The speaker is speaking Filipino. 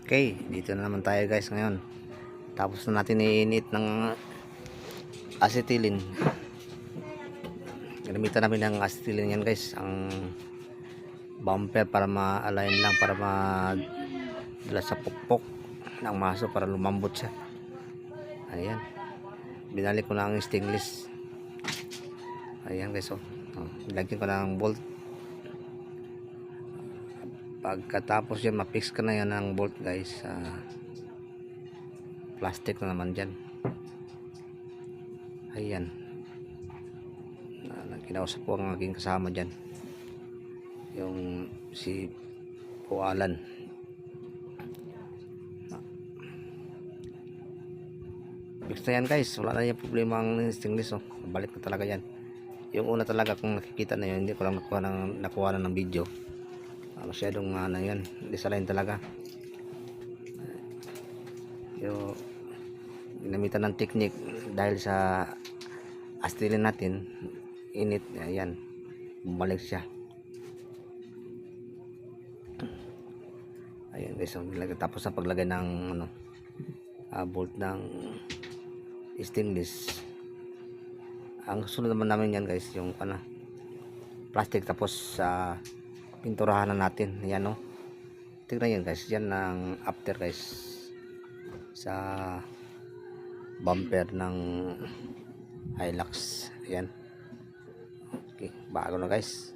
Okay, dito na naman tayo guys ngayon. Tapos na natin iinit ng acetylene. Ginamitan namin ng acetylene yan guys, ang bumper para ma-align lang, para madala sa pukpok ng maso para lumambot siya. Ayan, binalik ko na ang stainless. Ayan guys, lagyan ko na ang bolt. Pagkatapos yan, ma-fix ka na yan ng bolt guys. Plastic na naman dyan. Ayan, kinausap ko ang aking kasama dyan, yung si Alan. Fix na yan guys, wala na yung problema ang stainless. Balik na talaga yan. Yung una talaga kung nakikita na yun, hindi ko lang nakuha ng video. Masyadong yan, desalign talaga. Yung ginamitan ng technique dahil sa acetylene natin init, ayan, bumalik siya. Ayan guys, tapos na paglagay ng bolt ng stainless. Ang sunod naman namin yan guys, yung plastic, tapos pinturahan na natin. Ayan tignan yan guys, yan ang after guys sa bumper ng Hilux. Ayan, okay, bago na guys.